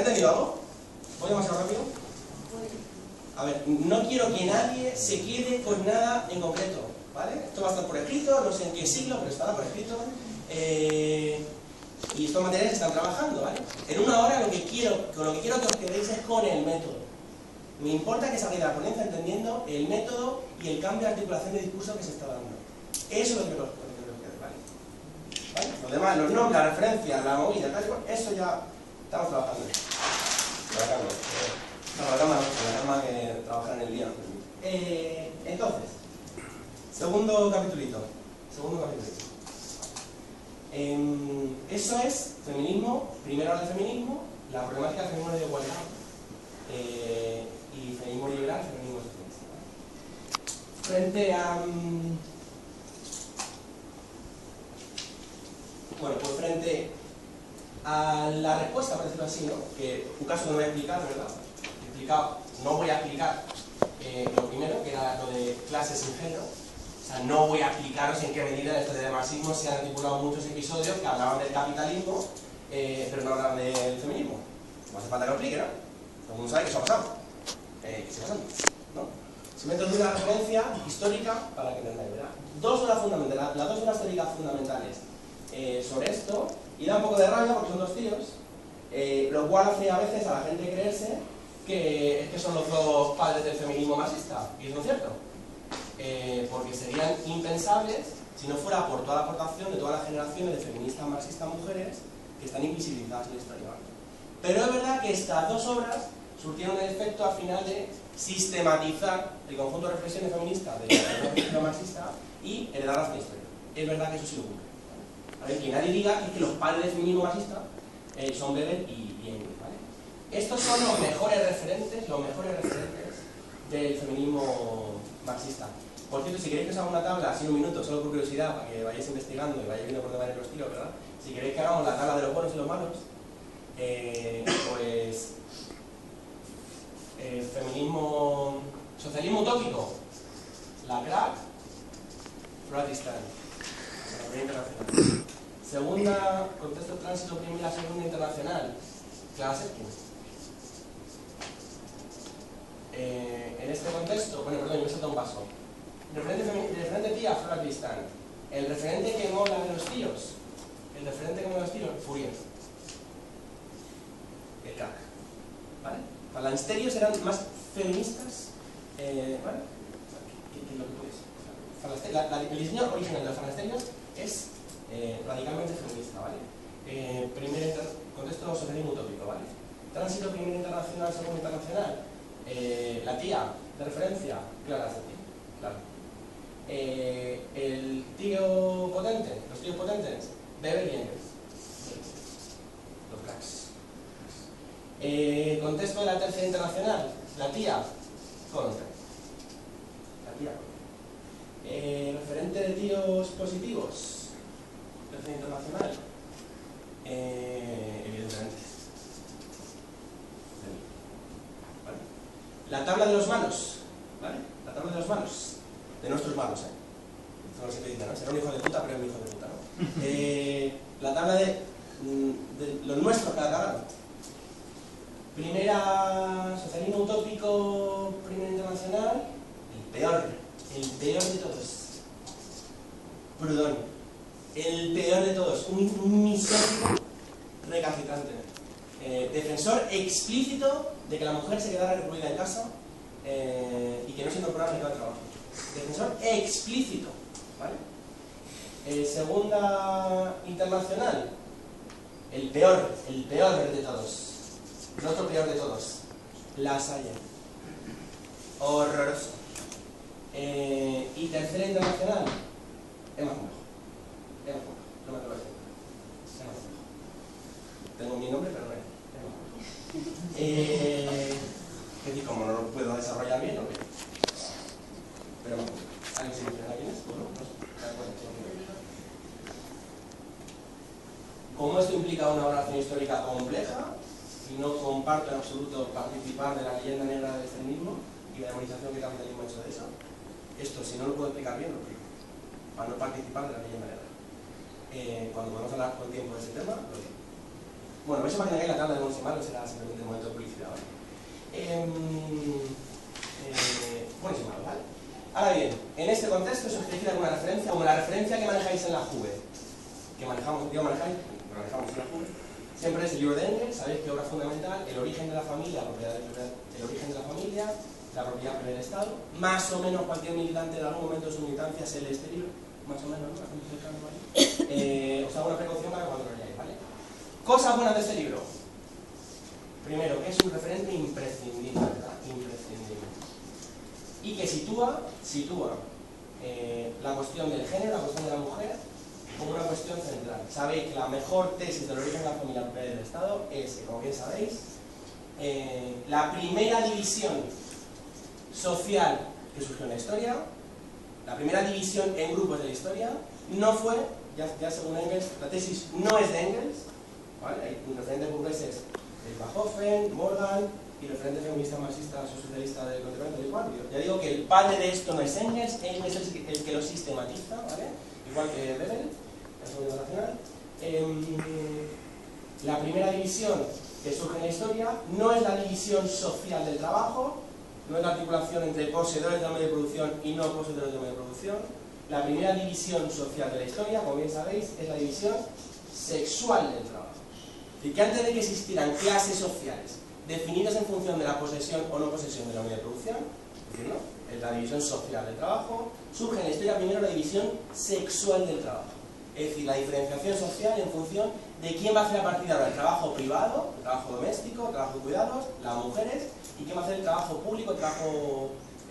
ha entendido algo? ¿Voy demasiado rápido? A ver, no quiero que nadie se quede con nada en concreto, ¿vale? Esto va a estar por escrito, no sé en qué siglo, pero estará por escrito. Y estos materiales están trabajando, ¿vale? En una hora con lo que quiero que os quedéis es con el método. Me importa que salgáis de la ponencia entendiendo el método y el cambio de articulación de discurso que se está dando. Eso es lo que quiero que os quede, ¿vale? ¿Vale? Lo demás, los nombres, la referencia, la movida, tal y cual, eso ya estamos trabajando. La calma que trabajar en el día. Entonces, segundo capitulito. Eso es feminismo, primera hora de feminismo, la problemática del feminismo de igualdad y feminismo liberal, feminismo socialista. Frente a... bueno, pues frente a la respuesta, por decirlo así, ¿no? Que un caso que no voy a explicar, ¿verdad? No voy a explicar lo primero, que era lo de clases sin género. O sea, no voy a explicaros en qué medida en esto de marxismo se han articulado muchos episodios que hablaban del capitalismo, pero no hablaban del feminismo. No hace falta que lo explique, ¿no? Todo el mundo sabe que eso ha pasado. Que sigue pasando, ¿no? Simplemente doy una referencia histórica para que entendáis, ¿verdad? Las dos horas teóricas fundamentales sobre esto, y da un poco de rabia porque son dos tíos, lo cual hace a veces a la gente creerse que es que son los dos padres del feminismo marxista, y eso no es cierto. Porque serían impensables si no fuera por toda la aportación de todas las generaciones de feministas marxistas mujeres que están invisibilizadas en la historia. Pero es verdad que estas dos obras surtieron el efecto al final de sistematizar el conjunto de reflexiones feministas de la historia marxista y heredarlas en la historia. Es verdad que eso sí lo ocurre. A ver, que nadie diga que los padres del feminismo marxista son Weber y Engels, ¿vale? Estos son los mejores referentes del feminismo marxista. Por cierto, si queréis que os haga una tabla, así en un minuto, solo por curiosidad, para que vayáis investigando y vayáis viendo por dónde van los tiros, ¿verdad? Si queréis que hagamos la tabla de los buenos y los malos, pues... socialismo utópico, Lacrac, Fratistán, la primera internacional. Segunda, contexto de tránsito, primera, segunda internacional, Clara Zetkin. En este contexto, bueno, perdón, yo me he saltado un paso. Referente tía, Fratistán. El referente que mola de los tíos, Fourier. El crack. ¿Vale? Falansterios eran más feministas, ¿vale? Que lo que puedes. El diseño original de los falansterios es radicalmente feminista, ¿vale? Contexto socialismo utópico, ¿vale? Tránsito, primera internacional, segunda internacional. La tía de referencia, Clara Zetkin, claro. El tío potente, los tíos potentes, Weber y Engels. Los cracks. Contexto de la tercera internacional, la tía, Contra. La tía. Referente de tíos positivos, tercera internacional, evidentemente. ¿Vale? La tabla de los malos, ¿vale? La tabla de los malos, de nuestros malos, Esto no se dice, ¿no? Será un hijo de puta, pero es un hijo de puta, ¿no? La tabla de los nuestros que la cagaron. Primera, socialismo utópico, primera internacional, el peor de todos. Proudhon, el peor de todos, un misógino recalcitrante. Defensor explícito de que la mujer se quedara recluida en casa y que no se incorporara al mercado de trabajo. Defensor explícito, ¿vale? Segunda internacional, el peor de todos. El otro peor de todos, La Salle. Horroroso. Y tercera internacional, Emma Fumejo. No me atrevo a decir. Emma Fumejo. Tengo mi nombre, pero no es Emma Fumejo. Es decir, como no lo puedo desarrollar bien, ¿no? Pero Emma Fumejo. ¿Alguien se menciona quién es? Bueno, no sé. Como esto implica una evaluación histórica compleja, y no comparto en absoluto participar de la leyenda negra del feminismo y la demonización que el capitalismo ha hecho de eso, esto, si no lo puedo explicar bien, lo explico, para no participar de la leyenda negra. Cuando podamos hablar con tiempo de ese tema, lo digo. Bueno, eso para que tengáis la tabla de buenos y malos, será simplemente un momento de publicidad, ¿vale? Buenos y malos, ¿vale? Ahora bien, en este contexto se os quiere decir alguna referencia, como la referencia que manejáis en la JUVE, que manejamos en la JUVE, siempre es el libro de Engels. Sabéis que obra fundamental, el origen de la familia, el origen de la familia, la propiedad por el Estado. Más o menos cualquier militante en algún momento de su militancia se lee este libro, más o menos, ¿no? ¿Vale? Os hago una precaución para cuando lo leáis, ¿vale? Cosas buenas de este libro. Primero, que es un referente imprescindible, ¿verdad? Imprescindible. Y que sitúa la cuestión del género, la cuestión de la mujer, como una cuestión central. Sabéis que la mejor tesis del origen de la familia del Estado es que, como bien sabéis, la primera división social que surgió en la historia, la primera división en grupos de la historia, no fue, ya según Engels, la tesis no es de Engels, ¿vale? Hay referentes burgueses de Bachofen, Morgan y referente feminista marxista socialista del contemporáneo, igual. Ya digo que el padre de esto no es Engels es el que lo sistematiza, ¿vale? Igual que Bebel, la Segunda Nacional. La primera división que surge en la historia no es la división social del trabajo, no es la articulación entre poseedores del medio de producción y no poseedores del medio de producción. La primera división social de la historia, como bien sabéis, es la división sexual del trabajo. Y que antes de que existieran clases sociales definidas en función de la posesión o no posesión de la medio de producción, es decir, ¿no? Es la división social del trabajo, surge en la historia primero la división sexual del trabajo. Es decir, la diferenciación social en función de quién va a hacer a partir de ahora el trabajo privado, el trabajo doméstico, el trabajo de cuidados, las mujeres, y quién va a hacer el trabajo público, el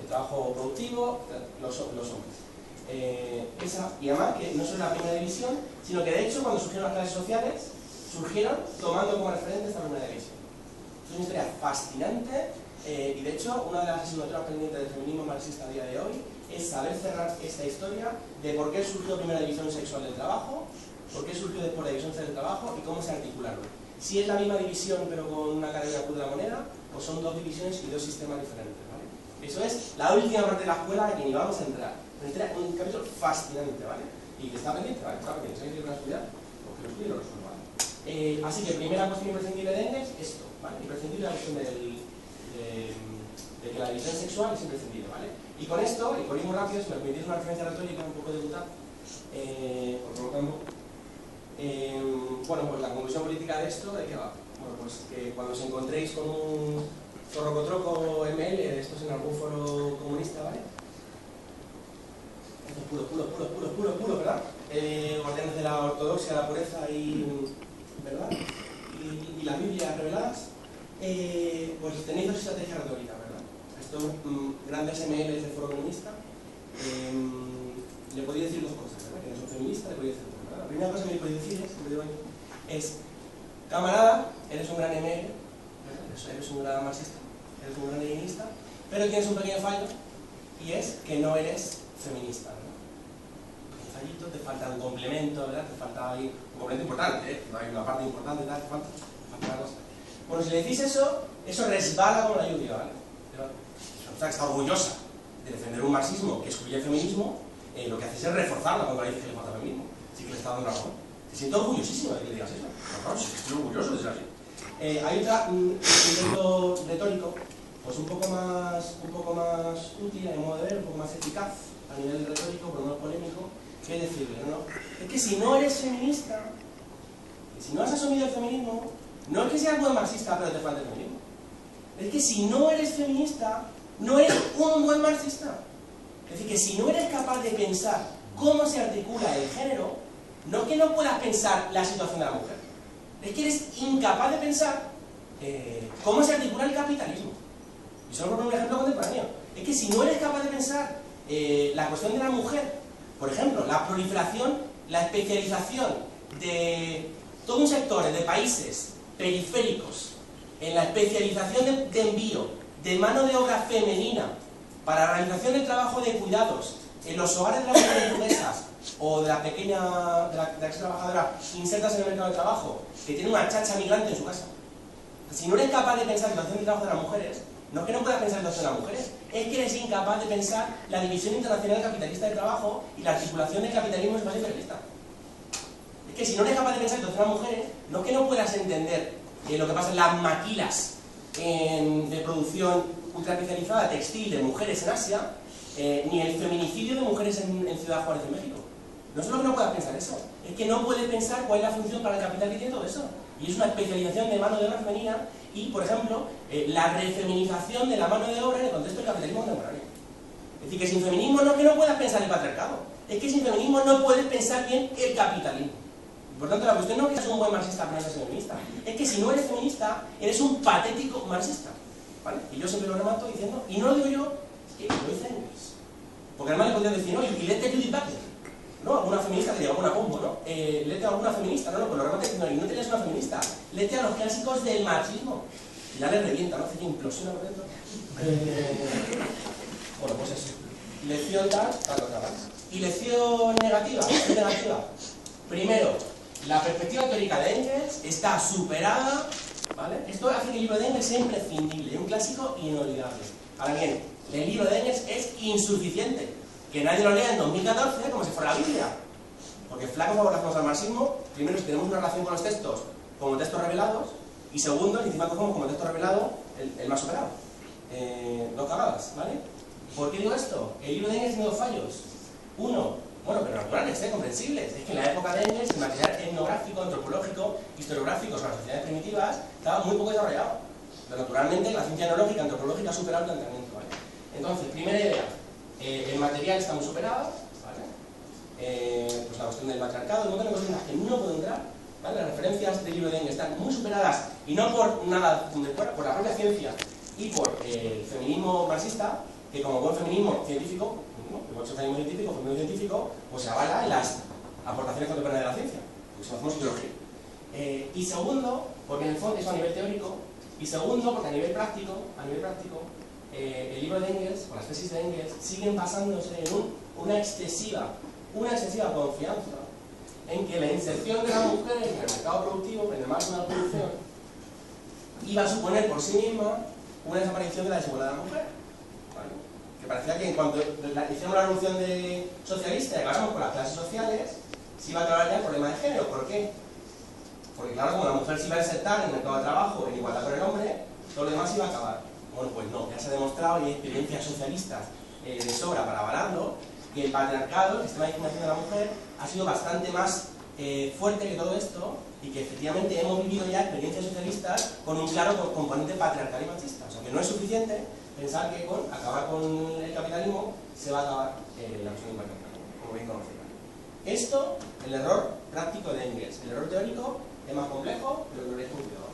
trabajo productivo, los hombres. Y además que no solo es la primera división, sino que de hecho cuando surgieron las clases sociales, surgieron tomando como referente esta primera división. Es una historia fascinante y de hecho una de las asignaturas pendientes del feminismo marxista a día de hoy es saber cerrar esta historia de por qué surgió primera división sexual del trabajo, por qué surgió después la división sexual del trabajo y cómo se articularon. Si es la misma división pero con una cara de la cruz de la moneda, o son dos divisiones y dos sistemas diferentes, ¿vale? Eso es la última parte de la escuela a la que ni vamos a entrar. Un capítulo fascinante, ¿vale? Y que está pendiente, ¿vale? Está pendiente, ¿sabéis que van a estudiar? Porque lo estudio y lo resuelvo, ¿vale? Así que primera cuestión imprescindible de Engels, esto, ¿vale? Imprescindible la cuestión de que la división sexual es imprescindible, ¿vale? Y con esto, y por ir muy rápido, si me permitís una referencia retórica un poco de Buta, por provocando, bueno, pues la conclusión política de esto, ¿de qué va? Bueno, pues que cuando os encontréis con un zorrocotroco ML de estos en algún foro comunista, ¿vale? Esto es puro, ¿verdad? Guardianes de la ortodoxia, la pureza y... ¿verdad? Y las Biblias reveladas, pues tenéis dos estrategias retóricas, ¿verdad? Estos grandes MLs de foro comunista, le podéis decir dos cosas, ¿verdad? Que no son feministas, le podéis decir dos cosas, ¿verdad? La primera cosa que le podéis decir es, camarada, eres un gran ML, ¿verdad? Eres un gran marxista, eres un gran leninista, pero tienes un pequeño fallo, y es que no eres feminista, ¿verdad? Un fallito, te falta un complemento, ¿verdad? Te falta ahí un complemento importante, ¿eh? No hay una parte importante, ¿verdad? Te falta una cosa. Bueno, si le decís eso resbala como la lluvia, ¿vale? O sea, que está orgullosa de defender un marxismo que excluye el feminismo, lo que hace es reforzarla cuando le dice que le falta feminismo. Sí que le está dando razón. Se siente orgullosísimo de que le digas eso. No, sí que estoy orgulloso de ser así. Hay un intento retórico, pues un poco más útil, a mi modo de ver, un poco más eficaz a nivel retórico, pero no polémico, que decirle, ¿no? Es que si no eres feminista, si no has asumido el feminismo, no es que seas buen marxista pero te falta el feminismo. Es que si no eres feminista, no eres un buen marxista. Es decir, que si no eres capaz de pensar cómo se articula el género, no es que no puedas pensar la situación de la mujer, es que eres incapaz de pensar cómo se articula el capitalismo. Y solo por un ejemplo contemporáneo. Es que si no eres capaz de pensar la cuestión de la mujer, por ejemplo, la proliferación, la especialización de todo un sector de países periféricos en la especialización de envío de mano de obra femenina para la realización del trabajo de cuidados en los hogares de las mujeres burguesas o de la ex trabajadora insertas en el mercado de trabajo que tiene una chacha migrante en su casa. Si no eres capaz de pensar la situación del trabajo de las mujeres, no es que no puedas pensar la situación de las mujeres, es que eres incapaz de pensar la división internacional capitalista del trabajo y la articulación del capitalismo en su base imperialista. Es que si no eres capaz de pensar en las mujeres, no es que no puedas entender lo que pasa en las maquilas de producción ultra especializada textil de mujeres en Asia, ni el feminicidio de mujeres en Ciudad Juárez, en México. No solo que no puedas pensar eso, es que no puedes pensar cuál es la función para el capital que tiene todo eso. Y es una especialización de mano de obra femenina y, por ejemplo, la refeminización de la mano de obra en el contexto del capitalismo contemporáneo. Es decir, que sin feminismo no es que no puedas pensar el patriarcado, es que sin feminismo no puedes pensar bien el capitalismo. Por tanto, la cuestión no es que seas un buen marxista pero no seas feminista, es que si no eres feminista, eres un patético marxista. ¿Vale? Y yo siempre lo remato diciendo, y no lo digo yo, es que lo dice Engels. Porque además le podrían decir, no, y léete Judith Butler, ¿no? Alguna feminista que diga, alguna combo, ¿no? Léete a alguna feminista, no, pues lo remate diciendo, y no te leas una feminista, léete a los clásicos del marxismo. Y ya le revienta, ¿no? Hace que implosiona por dentro. Bueno, pues eso. Lección tal, tal. Y lección negativa, Primero, la perspectiva teórica de Engels está superada, ¿vale? Esto hace que el libro de Engels sea imprescindible, es un clásico inolvidable. Ahora bien, el libro de Engels es insuficiente. Que nadie lo lea en 2014 como si fuera la Biblia. Porque flaco favor hacemos al marxismo, primero si tenemos una relación con los textos como textos revelados, y segundo, encima cogemos como texto revelado el más superado. No cagadas, ¿vale? ¿Por qué digo esto? El libro de Engels tiene dos fallos. Uno, bueno, pero naturales, comprensibles. Es que en la época de Engels el material etnográfico, antropológico, historiográfico sobre las sociedades primitivas estaba muy poco desarrollado. Pero naturalmente la ciencia etnológica, antropológica ha superado el planteamiento, ¿vale? Entonces, primera idea, el material está muy superado, ¿vale? Pues la cuestión del matriarcado, un montón de cosas que no puedo entrar, ¿vale? Las referencias del libro de Engels están muy superadas, y no por nada de fuera, por la propia ciencia y por el feminismo marxista, que como buen feminismo científico, igual que feminismo científico, pues se avala en las aportaciones contemporáneas de la ciencia, porque si no hacemos ideología. Y segundo, porque en el fondo eso a nivel teórico, y segundo, porque a nivel práctico, el libro de Engels, o las tesis de Engels, siguen basándose en una excesiva confianza en que la inserción de la mujer en el mercado productivo, en el máximo de la producción, iba a suponer por sí misma una desaparición de la desigualdad de la mujer. ¿Vale? Que parecía que en cuanto hicimos la revolución socialista y acabamos con las clases sociales, se iba a acabar ya el problema de género. ¿Por qué? Porque claro, como la mujer se iba a insertar en el mercado de trabajo en igualdad con el hombre, todo lo demás iba a acabar. Bueno, pues no, ya se ha demostrado y hay experiencias socialistas de sobra para avalarlo, que el patriarcado, el sistema de discriminación de la mujer, ha sido bastante más fuerte que todo esto y que efectivamente hemos vivido ya experiencias socialistas con un claro componente patriarcal y machista. O sea, que no es suficiente pensar que con acabar con el capitalismo se va a acabar la cuestión del patriarcado, como bien conocida. Esto, el error práctico de Engels. El error teórico es más complejo, pero lo veréis con cuidado.